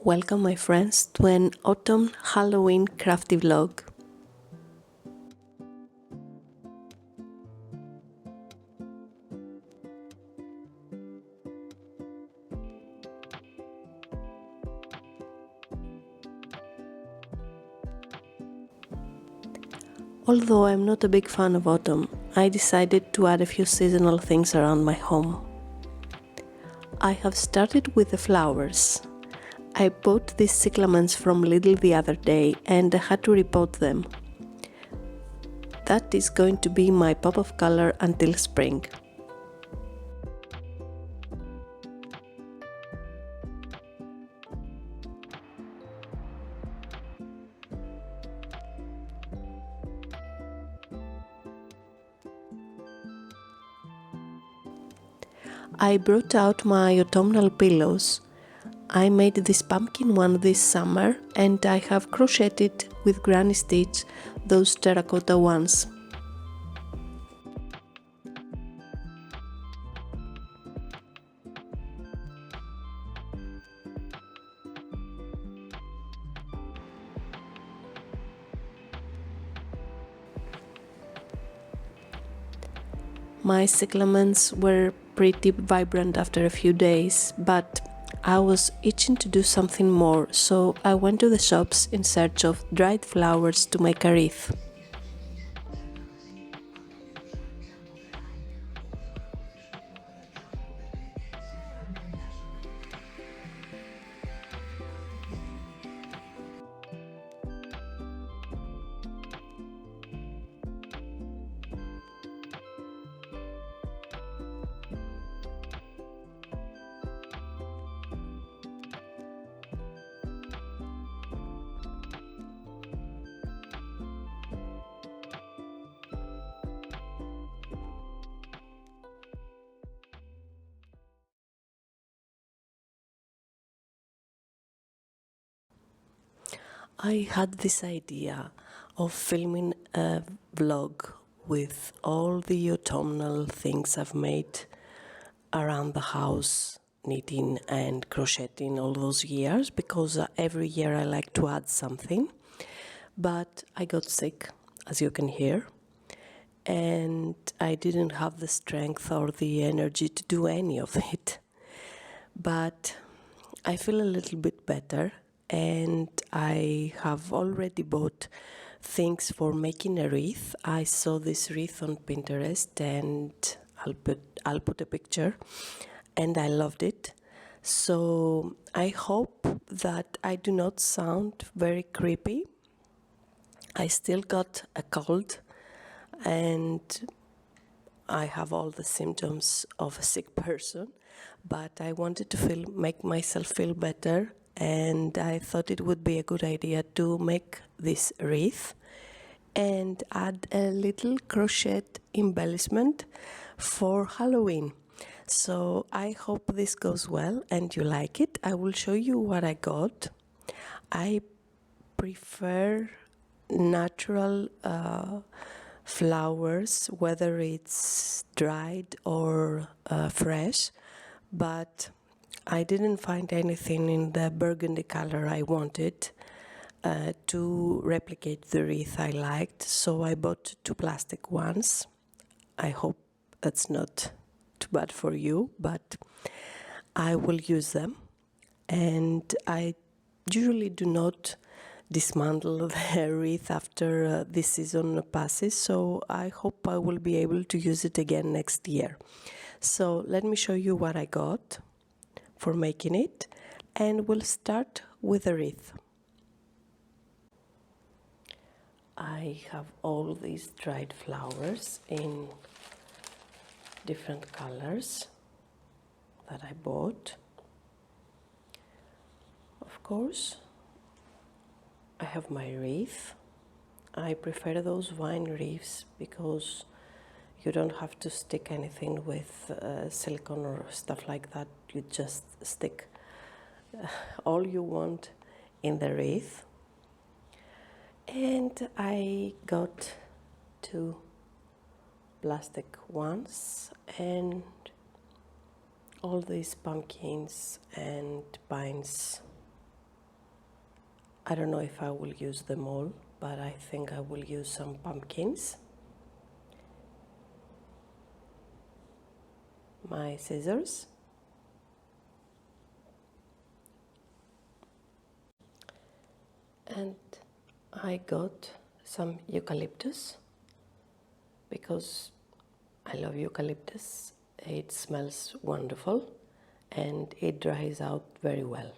Welcome my friends to an autumn Halloween crafty vlog. Although I'm not a big fan of autumn, I decided to add a few seasonal things around my home. I have started with the flowers. I bought these cyclamens from Lidl the other day and I had to repot them. That is going to be my pop of color until spring. I brought out my autumnal pillows. I made this pumpkin one this summer and I have crocheted with granny stitch those terracotta ones. My cyclamens were pretty vibrant after a few days, but I was itching to do something more, so I went to the shops in search of dried flowers to make a wreath. I had this idea of filming a vlog with all the autumnal things I've made around the house, knitting and crocheting all those years, because every year I like to add something. But I got sick, as you can hear, and I didn't have the strength or the energy to do any of it. But I feel a little bit better and I have already bought things for making a wreath. I saw this wreath on Pinterest and I'll put a picture and I loved it. So I hope that I do not sound very creepy. I still got a cold and I have all the symptoms of a sick person, but I wanted to make myself feel better, and I thought it would be a good idea to make this wreath and add a little crochet embellishment for Halloween. So I hope this goes well and you like it. I will show you what I got. I prefer natural flowers, whether it's dried or fresh, but I didn't find anything in the burgundy color I wanted to replicate the wreath I liked, so I bought 2 plastic ones. I hope that's not too bad for you, but I will use them. And I usually do not dismantle the wreath after this season passes, so I hope I will be able to use it again next year. So let me show you what I got for making it, and we'll start with the wreath. I have all these dried flowers in different colors that I bought. Of course, I have my wreath. I prefer those vine wreaths because you don't have to stick anything with silicone or stuff like that. You just stick all you want in the wreath. And I got 2 plastic ones and all these pumpkins and pines I don't know if I will use them all, but I think I will use some pumpkins. My scissors. And I got some eucalyptus because I love eucalyptus. It smells wonderful and it dries out very well.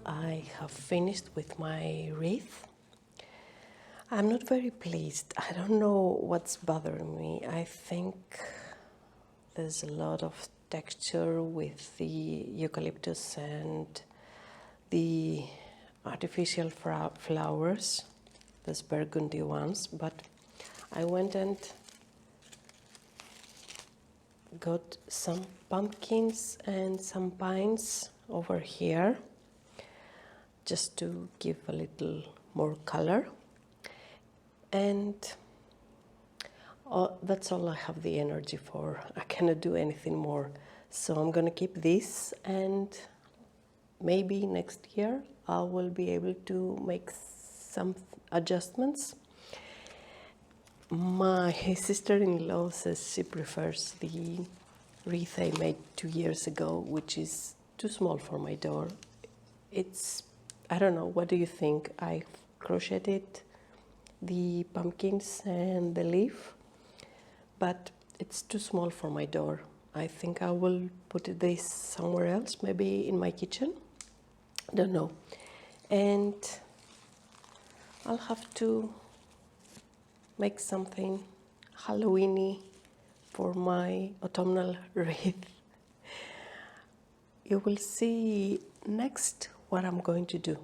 I have finished with my wreath. I'm not very pleased. I don't know what's bothering me. I think there's a lot of texture with the eucalyptus and the artificial flowers, those burgundy ones, but I went and got some pumpkins and some pines over here just to give a little more color, and that's all I have the energy for. I cannot do anything more, so I'm gonna keep this, and maybe next year I will be able to make some adjustments. My sister-in-law says she prefers the wreath I made 2 years ago, which is too small for my door. It's, I don't know, what do you think? I crocheted the pumpkins and the leaf, but it's too small for my door. I think I will put this somewhere else, maybe in my kitchen. I don't know. And I'll have to make something Halloweeny for my autumnal wreath. You will see next what I'm going to do.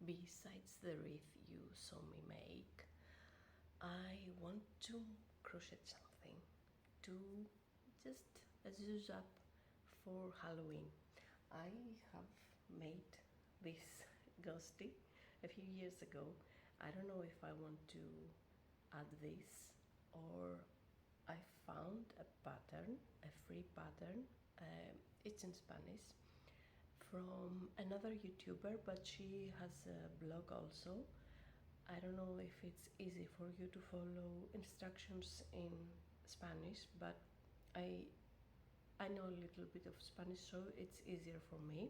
Besides the wreath you saw me make, I want to crochet something to just zhuzh up for Halloween. I have made this ghosty a few years ago. I don't know if I want to add this, or I found a pattern, a free pattern, it's in Spanish, from another YouTuber, but she has a blog also. I don't know if it's easy for you to follow instructions in Spanish, but I know a little bit of Spanish, so it's easier for me.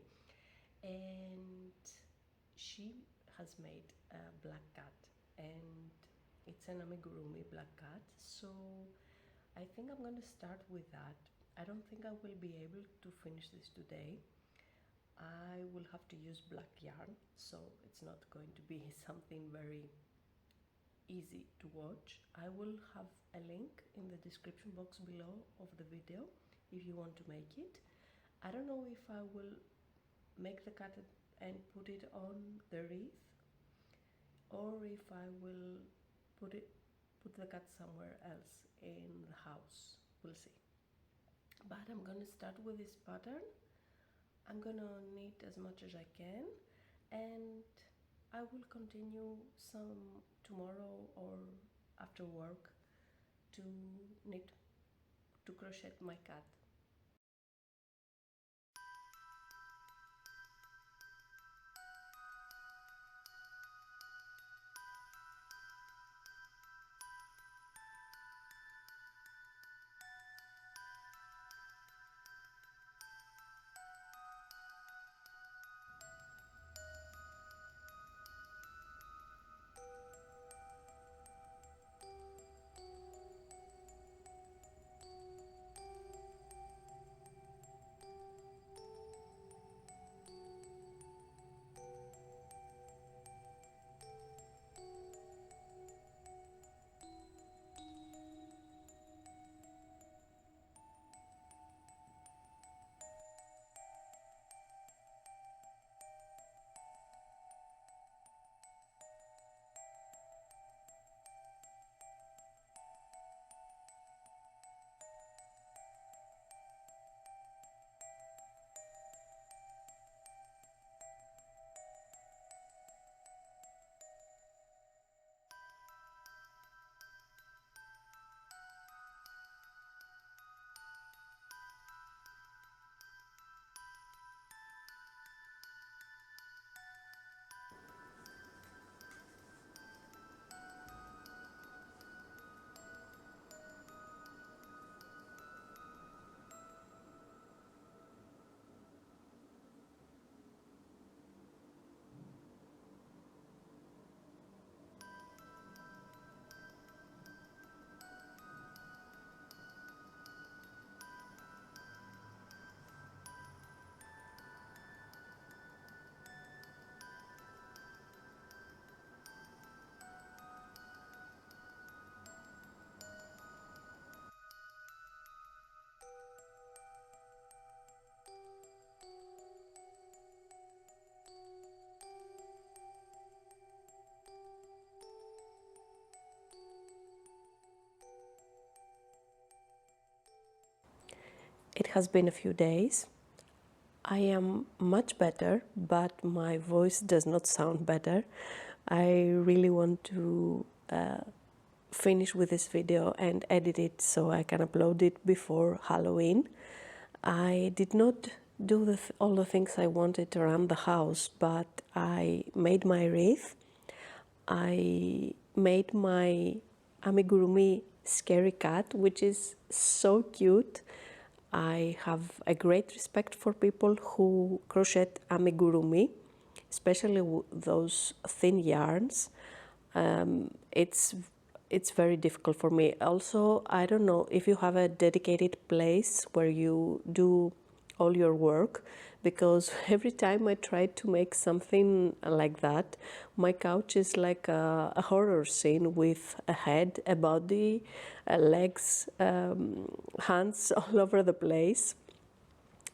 And she has made a black cat, and it's an amigurumi black cat, so I think I'm going to start with that. I don't think I will be able to finish this today. I will have to use black yarn, so it's not going to be something very easy to watch. I will have a link in the description box below of the video if you want to make it. I don't know if I will make the cat and put it on the wreath, or if I will put the cat somewhere else in the house. We'll see. But I'm gonna start with this pattern. I'm gonna knit as much as I can, and I will continue some tomorrow or after work to knit, to crochet my cat. It has been a few days. I am much better, but my voice does not sound better. I really want to finish with this video and edit it so I can upload it before Halloween. I did not do all the things I wanted around the house, but I made my wreath. I made my amigurumi scary cat, which is so cute. I have a great respect for people who crochet amigurumi, especially those thin yarns. It's very difficult for me. Also, I don't know if you have a dedicated place where you do all your work, because every time I try to make something like that, my couch is like a horror scene with a head, a body, legs, hands all over the place.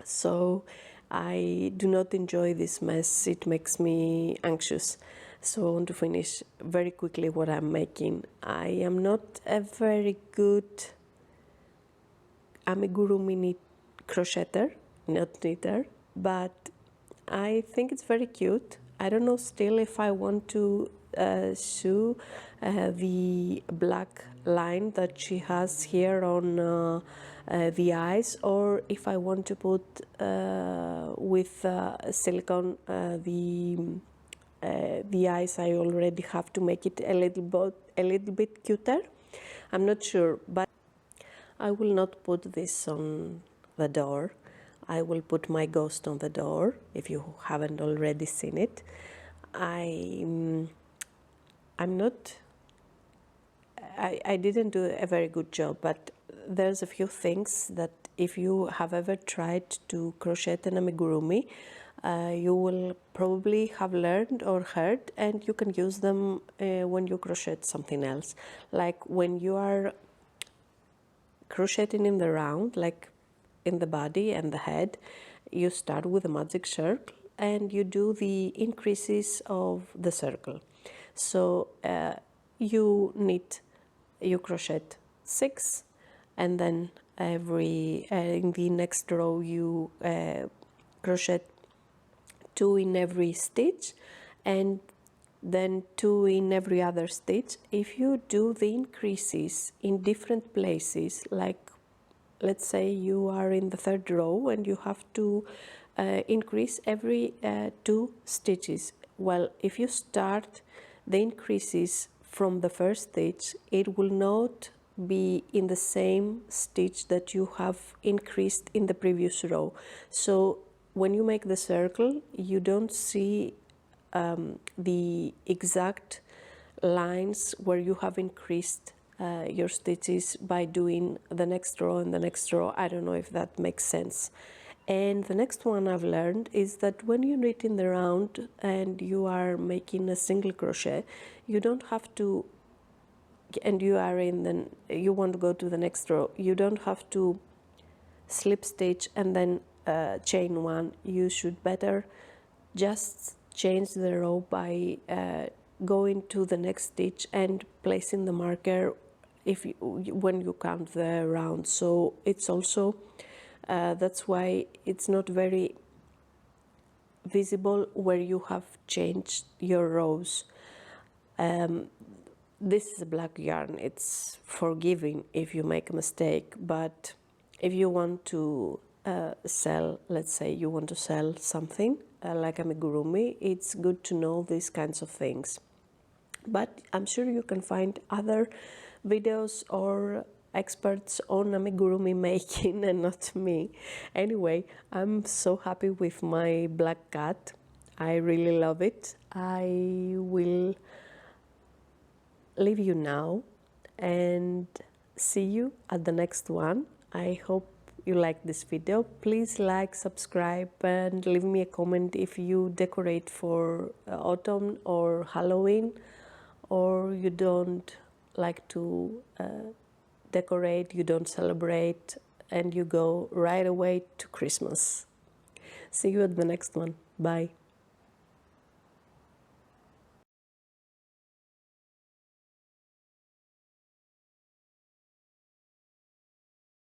So I do not enjoy this mess. It makes me anxious. So I want to finish very quickly what I'm making. I am not a very good amigurumi crocheter, not knitter, but I think it's very cute. I don't know still if I want to sew the black line that she has here on the eyes, or if I want to put with silicone the eyes I already have to make it a little bit cuter. I'm not sure, but I will not put this on the door. I will put my ghost on the door if you haven't already seen it. I'm not, I didn't do a very good job, but there's a few things that if you have ever tried to crochet an amigurumi, you will probably have learned or heard, and you can use them when you crochet something else. Like when you are crocheting in the round, like in the body and the head, you start with a magic circle and you do the increases of the circle. So you crochet 6, and then in the next row you crochet 2 in every stitch, and then 2 in every other stitch. If you do the increases in different places, like let's say you are in the 3rd row and you have to increase every 2 stitches. Well, if you start the increases from the 1st stitch, it will not be in the same stitch that you have increased in the previous row. So when you make the circle, you don't see the exact lines where you have increased your stitches by doing the next row and the next row. I don't know if that makes sense. And the next one I've learned is that when you knit in the round and you are making a single crochet, you don't have to, and you are in the, you want to go to the next row, you don't have to slip stitch and then chain 1. You should better just change the row by going to the next stitch and placing the marker when you count the round. So it's also that's why it's not very visible where you have changed your rows. This is a black yarn, it's forgiving if you make a mistake, but if you want to sell, let's say you want to sell something like amigurumi, it's good to know these kinds of things. But I'm sure you can find other videos or experts on amigurumi making and not me. Anyway, I'm so happy with my black cat. I really love it. I will leave you now and see you at the next one. I hope you like this video. Please like, subscribe, and leave me a comment if you decorate for autumn or Halloween, or you don't like to decorate, you don't celebrate, and you go right away to Christmas. See you at the next one. Bye.